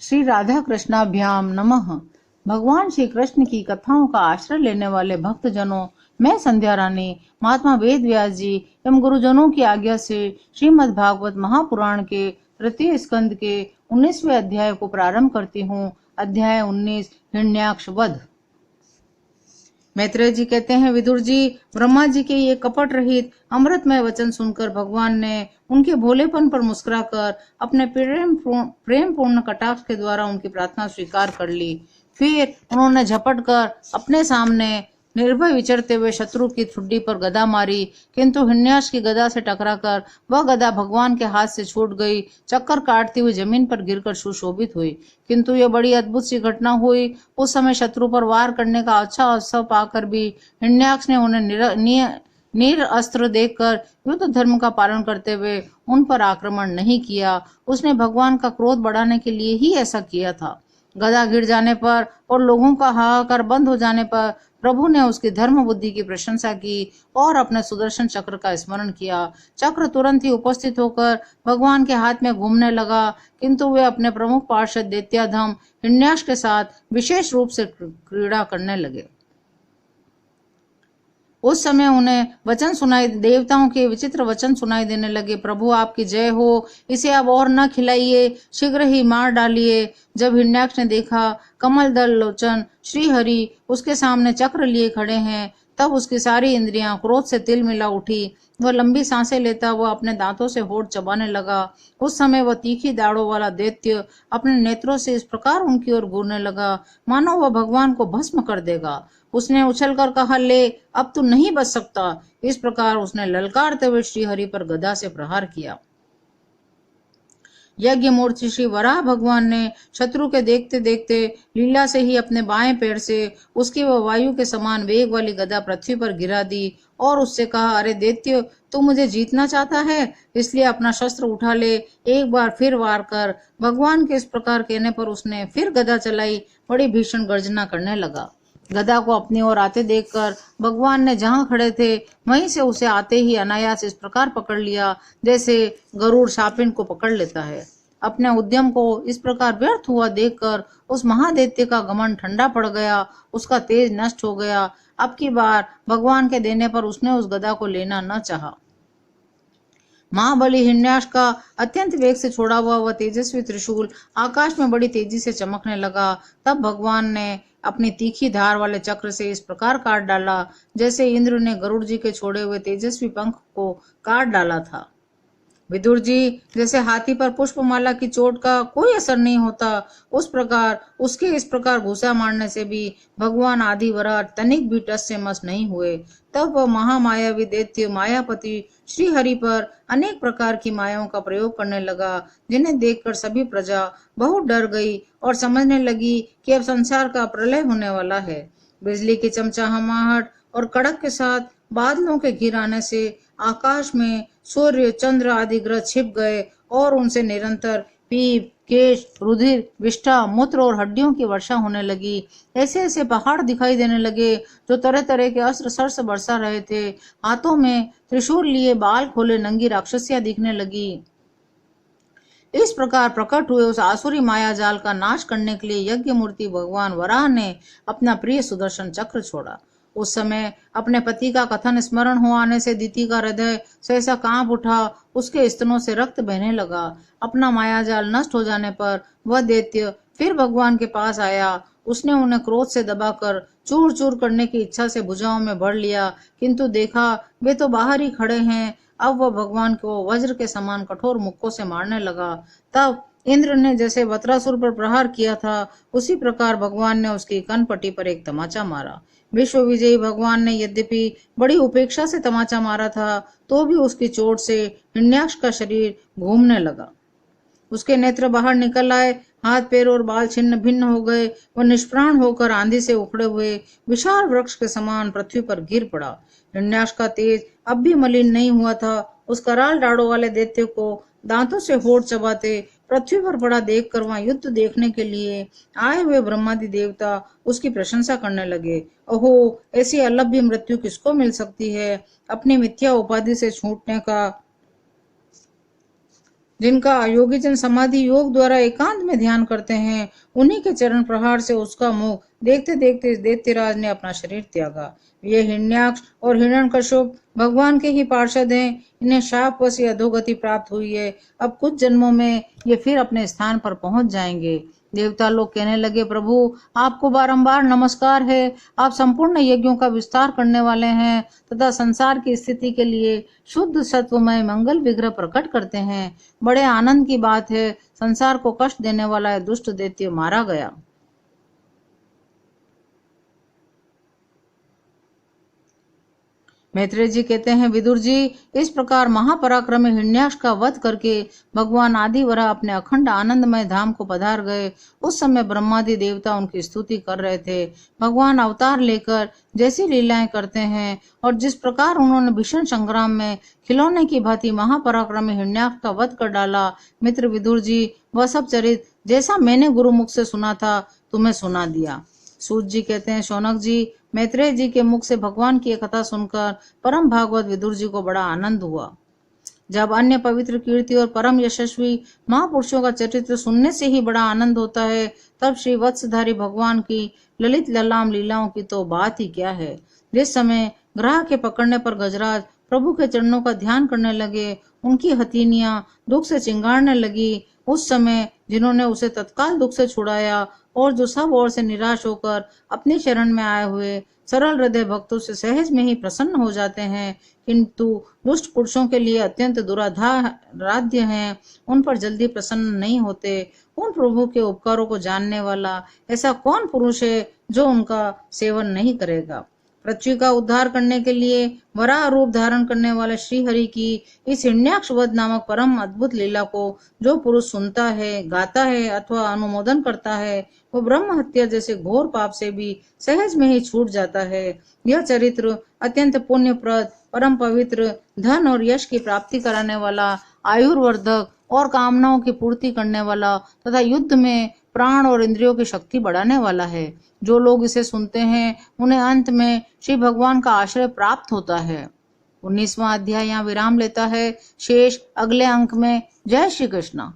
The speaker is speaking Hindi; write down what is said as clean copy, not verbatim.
श्री राधा कृष्णाभ्याम नमः। भगवान श्री कृष्ण की कथाओं का आश्रय लेने वाले भक्त जनों, मैं संध्या रानी महात्मा वेद व्यास जी एवं गुरुजनों की आज्ञा से श्रीमद् भागवत महापुराण के तृतीय स्कंद के 19वें अध्याय को प्रारंभ करती हूँ। अध्याय 19 हिरण्याक्ष वध। मैत्रेय जी कहते हैं, विदुर जी, ब्रह्मा जी के ये कपट रहित अमृतमय वचन सुनकर भगवान ने उनके भोलेपन पर मुस्कुराकर अपने प्रेम पूर्ण कटाक्ष के द्वारा उनकी प्रार्थना स्वीकार कर ली। फिर उन्होंने झपट कर अपने सामने निर्भय विचरते हुए शत्रु की ठुड्डी पर गदा मारी, किंतु हिरण्याक्ष की गदा से टकराकर वह गदा भगवान के हाथ से छूट गई। चक्कर काटती हुई जमीन पर गिरकर सुशोभित हुई। किंतु यह बड़ी अद्भुत सी घटना हुई। उस समय शत्रु पर वार करने का अच्छा अवसर पाकर भी हिरण्याक्ष ने उन्हें नीर अस्त्र देखकर युद्ध धर्म का पालन करते हुए उन पर आक्रमण नहीं किया। उसने भगवान का क्रोध बढ़ाने के लिए ही ऐसा किया था। गदा गिर जाने पर और लोगों का हाहाकार बंद हो जाने पर प्रभु ने उसकी धर्म बुद्धि की प्रशंसा की और अपने सुदर्शन चक्र का स्मरण किया। चक्र तुरंत ही उपस्थित होकर भगवान के हाथ में घूमने लगा, किंतु वे अपने प्रमुख पार्षद दैत्याधम हिरण्याक्ष के साथ विशेष रूप से क्रीड़ा करने लगे। उस समय उन्हें देवताओं के विचित्र वचन सुनाई देने लगे। प्रभु आपकी जय हो, इसे अब और न खिलाइए, शीघ्र ही मार डालिए। जब हिरण्याक्ष ने देखा कमल दल लोचन श्री हरि उसके सामने चक्र लिए खड़े हैं, तब उसकी सारी इंद्रियां क्रोध से तिलमिला उठी। वह लंबी सांसें लेता वह अपने दांतों से होठ चबाने लगा। उस समय वह तीखी दाढ़ों वाला दैत्य अपने नेत्रों से इस प्रकार उनकी ओर घूरने लगा मानो वह भगवान को भस्म कर देगा। उसने उछलकर कहा, ले अब तू नहीं बच सकता। इस प्रकार उसने ललकारते हुए श्रीहरि पर गदा से प्रहार किया। यज्ञ मूर्ति श्री वराह भगवान ने शत्रु के देखते देखते लीला से ही अपने बाएं पैर से उसकी वह वायु के समान वेग वाली गदा पृथ्वी पर गिरा दी और उससे कहा, अरे दैत्य, तू मुझे जीतना चाहता है, इसलिए अपना शस्त्र उठा ले, एक बार फिर वार कर। भगवान के इस प्रकार कहने पर उसने फिर गदा चलाई, बड़ी भीषण गर्जना करने लगा। गदा को अपनी ओर आते देखकर भगवान ने जहां खड़े थे वहीं से उसे आते ही अनायास इस प्रकार पकड़ लिया जैसे गरुड़ शापिन को पकड़ लेता है। अपने उद्यम को इस प्रकार व्यर्थ हुआ देखकर उस महादैत्य का घमंड ठंडा पड़ गया, उसका तेज नष्ट हो गया। अब की बार भगवान के देने पर उसने उस गदा को लेना न चाहा। महाबली हिरण्याक्ष का अत्यंत वेग से छोड़ा हुआ वह तेजस्वी त्रिशूल आकाश में बड़ी तेजी से चमकने लगा। तब भगवान ने अपनी तीखी धार वाले चक्र से इस प्रकार काट डाला जैसे इंद्र ने गरुड़ जी के छोड़े हुए तेजस्वी पंख को काट डाला था। विदुर जी, जैसे हाथी पर पुष्पमाला की चोट का कोई असर नहीं होता, उस प्रकार उसके इस प्रकार घुसा मारने से भी भगवान आदि वराह तनिक भी टस से मस नहीं हुए। तब वह महामायावी दैत्य मायापति श्री हरि पर अनेक प्रकार की मायाओं का प्रयोग करने लगा, जिन्हें देखकर सभी प्रजा बहुत डर गई और समझने लगी कि अब संसार का प्रलय होने वाला है। बिजली की चमचमाहट और कड़क के साथ बादलों के घिर आने से आकाश में सूर्य, चंद्र आदि ग्रह छिप गए और उनसे निरंतर पीप, केश, रुधिर, विष्ठा, मूत्र और हड्डियों की वर्षा होने लगी। ऐसे ऐसे पहाड़ दिखाई देने लगे जो तरह तरह के अस्त्र शस्त्र बरसा रहे थे। हाथों में त्रिशूल लिए बाल खोले नंगी राक्षसियां दिखने लगी। इस प्रकार प्रकट हुए उस आसुरी माया जाल का नाश करने के लिए यज्ञ मूर्ति भगवान वराह ने अपना प्रिय सुदर्शन चक्र छोड़ा। उस समय अपने पति का कथन स्मरण हो आने से दिति का हृदय सहसा कांप उठा, उसके स्तनों से रक्त बहने लगा। अपना मायाजाल नष्ट हो जाने पर वह दैत्य फिर भगवान के पास आया। उसने उन्हें क्रोध से दबाकर चूर चूर करने की इच्छा से भुजाओं में भर लिया, किंतु देखा वे तो बाहर ही खड़े हैं। अब वह भगवान को वज्र के समान कठोर मुक्कों से मारने लगा। तब इंद्र ने जैसे वत्रासुर पर प्रहार किया था, उसी प्रकार भगवान ने उसकी कनपट्टी पर एक तमाचा मारा। विश्व विजयी भगवान ने यद्यपि बड़ी उपेक्षा से तमाचा मारा था, तो भी उसकी चोट से हिरण्याक्ष का शरीर घूमने लगा। उसके नेत्र बाहर निकल आए, हाथ पैर और बाल छिन्न भिन्न हो गए। वह निष्प्राण होकर आंधी से उखड़े हुए विशाल वृक्ष के समान पृथ्वी पर गिर पड़ा। हिरण्याक्ष का तेज अब भी मलिन नहीं हुआ था। उस कराल डाड़ों वाले दैत्य को दांतों से होठ चबाते पृथ्वी पर पड़ा देखकर वहां युद्ध देखने के लिए आए हुए ब्रह्मादि देवता उसकी प्रशंसा करने लगे। ओहो, ऐसी अलभ्य मृत्यु किसको मिल सकती है? अपनी मिथ्या उपाधि से छूटने का जिनका योगी जन समाधि योग द्वारा एकांत में ध्यान करते हैं, उन्हीं के चरण प्रहार से उसका मुख देखते देखते दैत्यराज ने अपना शरीर त्यागा। ये हिरण्याक्ष और हिरण्यकश्यप भगवान के ही पार्षद हैं। इन्हें शाप वश अधोगति प्राप्त हुई है। अब कुछ जन्मों में ये फिर अपने स्थान पर पहुंच जाएंगे। देवता लोग कहने लगे, प्रभु आपको बारंबार नमस्कार है। आप संपूर्ण यज्ञों का विस्तार करने वाले हैं तथा संसार की स्थिति के लिए शुद्ध सत्वमय मंगल विग्रह प्रकट करते हैं। बड़े आनंद की बात है, संसार को कष्ट देने वाला दुष्ट दैत्य मारा गया। मैत्रेय जी कहते हैं, विदुर जी, इस प्रकार महापराक्रमी हिरण्याक्ष का वध करके भगवान आदिवरा अपने अखंड आनंदमय धाम को पधार गए। उस समय ब्रह्मादि देवता उनकी स्तुति कर रहे थे। भगवान अवतार लेकर जैसी लीलाएं करते हैं और जिस प्रकार उन्होंने भीषण संग्राम में खिलौने की भांति महापराक्रमी हिरण्याक्ष का वध कर डाला, मित्र विदुर जी, वह सब चरित जैसा मैंने गुरुमुख से सुना था, तुम्हें सुना दिया। सूत जी कहते हैं, शौनक जी, मैत्रेय जी के मुख से भगवान की कथा सुनकर परम भागवत विदुर जी को बड़ा आनंद हुआ। जब अन्य पवित्र कीर्ति और परम यशस्वी महापुरुषों का चरित्र सुनने से ही बड़ा आनंद होता है, तब श्री वत्सधारी भगवान की ललित ललाम लीलाओं की तो बात ही क्या है। जिस समय ग्राह के पकड़ने पर गजराज प्रभु के चरणों का ध्यान करने लगे, उनकी हथेलियां दुख से चिंगारने लगी। उस समय जिन्होंने उसे तत्काल दुख से छुड़ाया और जो सब ओर से निराश होकर अपने शरण में आए हुए सरल हृदय भक्तों से सहज में ही प्रसन्न हो जाते हैं, किंतु दुष्ट पुरुषों के लिए अत्यंत दुराराध्य हैं, उन पर जल्दी प्रसन्न नहीं होते। उन प्रभु के उपकारों को जानने वाला ऐसा कौन पुरुष है जो उनका सेवन नहीं करेगा। पृथ्वी का उद्धार करने के लिए वराह रूप धारण करने वाले श्री हरि की इस हिरण्याक्ष वध नामक परम अद्भुत लीला को जो पुरुष सुनता है, गाता है अथवा अनुमोदन करता है, वो ब्रह्म हत्या जैसे घोर पाप से भी सहज में ही छूट जाता है। यह चरित्र अत्यंत पुण्यप्रद, परम पवित्र, धन और यश की प्राप्ति कराने वाला, आयुर्वर्धक और कामनाओं की पूर्ति करने वाला तथा युद्ध में प्राण और इंद्रियों की शक्ति बढ़ाने वाला है। जो लोग इसे सुनते हैं उन्हें अंत में श्री भगवान का आश्रय प्राप्त होता है। 19वां अध्याय यहाँ विराम लेता है। शेष अगले अंक में। जय श्री कृष्ण।